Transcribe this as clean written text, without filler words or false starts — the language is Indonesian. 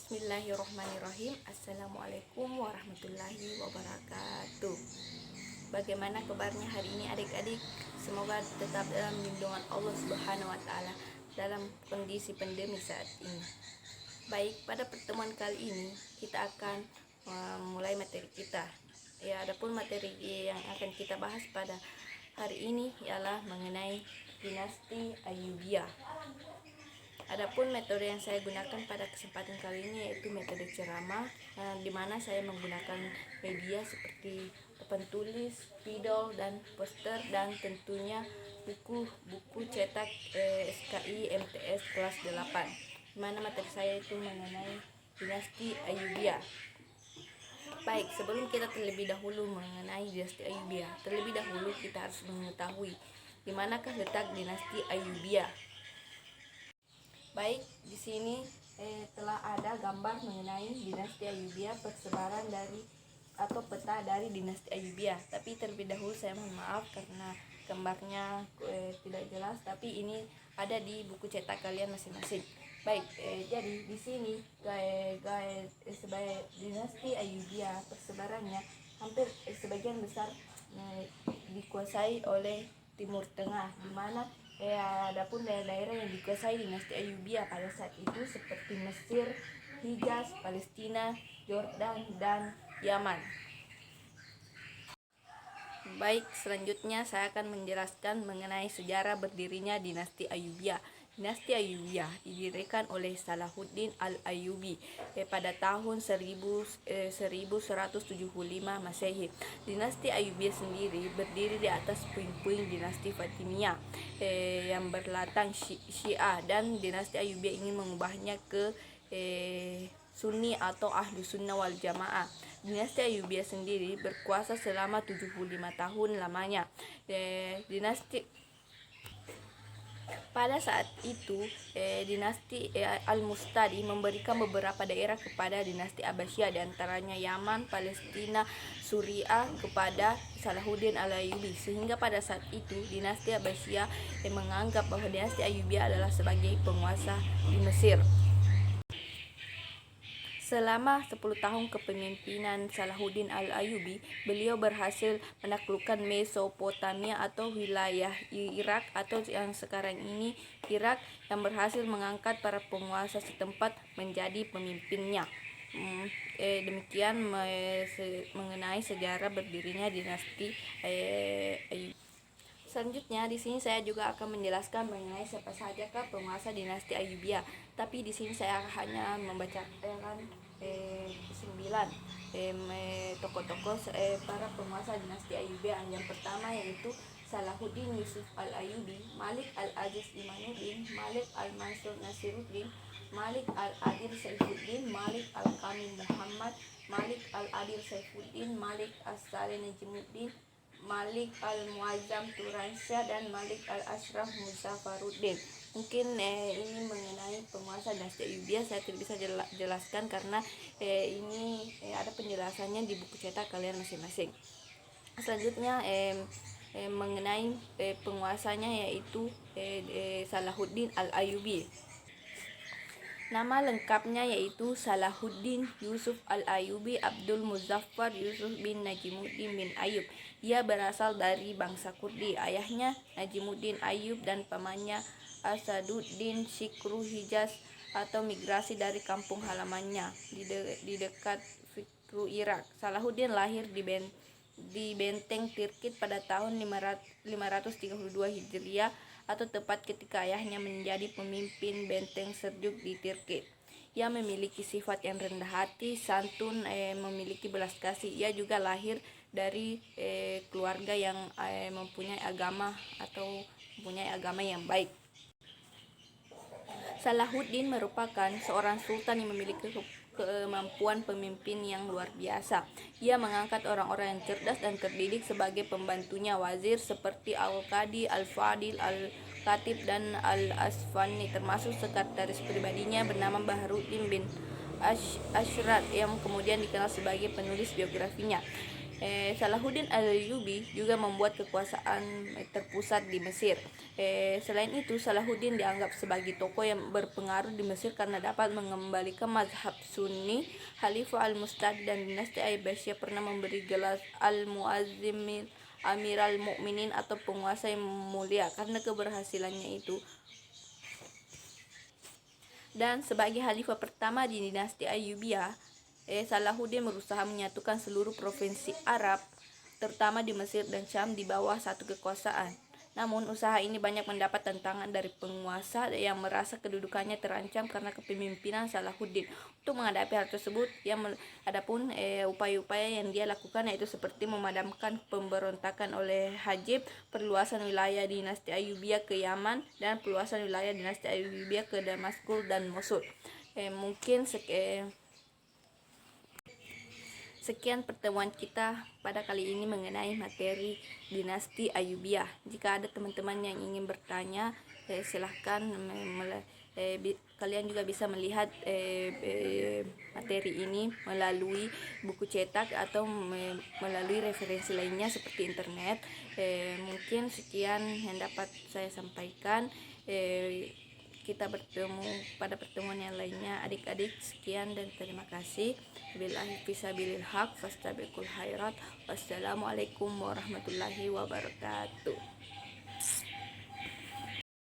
Bismillahirrahmanirrahim. Assalamualaikum warahmatullahi wabarakatuh. Bagaimana kabarnya hari ini adik-adik? Semoga tetap dalam lindungan Allah Subhanahu wa taala dalam kondisi pandemi saat ini. Baik, pada pertemuan kali ini kita akan mulai materi kita. Ya, adapun materi yang akan kita bahas pada hari ini ialah mengenai dinasti Ayyubiyah. Adapun metode yang saya gunakan pada kesempatan kali ini yaitu metode ceramah, di mana saya menggunakan media seperti papan tulis, spidol, dan poster, dan tentunya buku cetak SKI MTS kelas 8, di mana materi saya itu mengenai dinasti Ayyubiyah. Baik, sebelum kita terlebih dahulu mengenai dinasti Ayyubiyah, terlebih dahulu kita harus mengetahui di manakah letak dinasti Ayyubiyah. Baik, di sini telah ada gambar mengenai dinasti Ayyubiyah, persebaran dari atau peta dari dinasti Ayyubiyah. Tapi terlebih dahulu saya mohon maaf karena gambarnya tidak jelas, tapi ini ada di buku cetak kalian masing-masing. Baik, jadi di sini sebagai dinasti Ayyubiyah persebarannya hampir sebagian besar dikuasai oleh Timur Tengah, di mana adapun daerah-daerah yang dikuasai dinasti Ayyubiyah pada saat itu seperti Mesir, Hijaz, Palestina, Yordan, dan Yaman. Baik, selanjutnya saya akan menjelaskan mengenai sejarah berdirinya dinasti Ayyubiyah. Dinasti Ayyubiyah didirikan oleh Salahuddin Al-Ayyubi pada tahun 1175 Masehi. Dinasti Ayyubiyah sendiri berdiri di atas puing-puing dinasti Fatimiyah yang berlatar Syiah, dan dinasti Ayyubiyah ingin mengubahnya ke Sunni atau Ahlu Sunnah wal Jamaah. Dinasti Ayyubiyah sendiri berkuasa selama 75 tahun lamanya. Pada saat itu, dinasti Al-Mustadi memberikan beberapa daerah kepada dinasti Abbasiyah, diantaranya Yaman, Palestina, Suriah kepada Salahuddin Al-Ayyubi. Sehingga pada saat itu, dinasti Abbasiyah menganggap bahwa dinasti Ayyubiyah adalah sebagai penguasa di Mesir. Selama 10 tahun kepemimpinan Salahuddin Al-Ayyubi, beliau berhasil menaklukkan Mesopotamia atau wilayah Irak atau yang sekarang ini Irak, yang berhasil mengangkat para penguasa setempat menjadi pemimpinnya. Demikian mengenai sejarah berdirinya dinasti Ayyubi. Selanjutnya di sini saya juga akan menjelaskan mengenai siapa sajakah penguasa dinasti Ayyubiyah. Tapi di sini saya hanya membacakan 9 tokoh-tokoh para penguasa dinasti Ayyubiyah. Yang pertama yaitu Salahuddin Yusuf Al-Ayyubi, Malik Al-Aziz Imanuddin, Malik Al-Mansur Nasiruddin, Malik Al-Adil Saifuddin, Malik Al-Kamil Muhammad, Malik Al-Adil Saifuddin, Malik As-Saleh Najimuddin, Malik Al-Muazzam Turansyah, dan Malik Al-Ashraf Muzafaruddin. Mungkin ini mengenai penguasa dinasti Ayyubiyah saya tidak bisa jelaskan karena ini ada penjelasannya di buku cetak kalian masing-masing. Selanjutnya mengenai penguasanya yaitu Salahuddin Al-Ayyubi. Nama lengkapnya yaitu Salahuddin Yusuf Al-Ayyubi Abdul Muzaffar Yusuf bin Najimuddin bin Ayyub. Ia berasal dari bangsa Kurdi. Ayahnya Najimuddin Ayyub dan pamannya Asaduddin Syikru Hijaz atau migrasi dari kampung halamannya di dekat Fikru, Irak. Salahuddin lahir di benteng Tirkit pada tahun 532 Hijriah, atau tepat ketika ayahnya menjadi pemimpin benteng Seljuk di Tirkit. Ia memiliki sifat yang rendah hati, santun, memiliki belas kasih. Ia juga lahir dari keluarga yang mempunyai agama yang baik. Salahuddin merupakan seorang sultan yang memiliki kemampuan pemimpin yang luar biasa. Ia mengangkat orang-orang yang cerdas dan terdidik sebagai pembantunya, wazir seperti Al-Qadi, Al-Fadil, Al-Khatib, dan Al-Asfani, termasuk sekretaris pribadinya bernama Bahruddin bin Ashrat yang kemudian dikenal sebagai penulis biografinya. Salahuddin Ayyubi juga membuat kekuasaan terpusat di Mesir. Selain itu, Salahuddin dianggap sebagai tokoh yang berpengaruh di Mesir karena dapat mengembalikan mazhab Sunni. Khalifah Al-Mustadi dan dinasti Abbasiyah pernah memberi gelar Al-Mu'azzim, Amiral Mukminin atau penguasa yang mulia karena keberhasilannya itu. Dan sebagai khalifah pertama di dinasti Ayyubiyah, Salahuddin berusaha menyatukan seluruh provinsi Arab, terutama di Mesir dan Syam di bawah satu kekuasaan. Namun usaha ini banyak mendapat tantangan dari penguasa yang merasa kedudukannya terancam karena kepemimpinan Salahuddin. Untuk menghadapi hal tersebut, adapun upaya-upaya yang dia lakukan yaitu seperti memadamkan pemberontakan oleh Hajib, perluasan wilayah dinasti Ayyubiyah ke Yaman, dan perluasan wilayah dinasti Ayyubiyah ke Damaskus dan Mosul. Sekian pertemuan kita pada kali ini mengenai materi dinasti Ayyubiyah. Jika ada teman-teman yang ingin bertanya, silahkan kalian juga bisa melihat materi ini melalui buku cetak atau melalui referensi lainnya seperti internet. Mungkin sekian yang dapat saya sampaikan. Kita bertemu pada pertemuan yang lainnya. Adik-adik, sekian dan terima kasih. Billahi fisabilil haq fastabiqul khairat. Wassalamualaikum warahmatullahi wabarakatuh.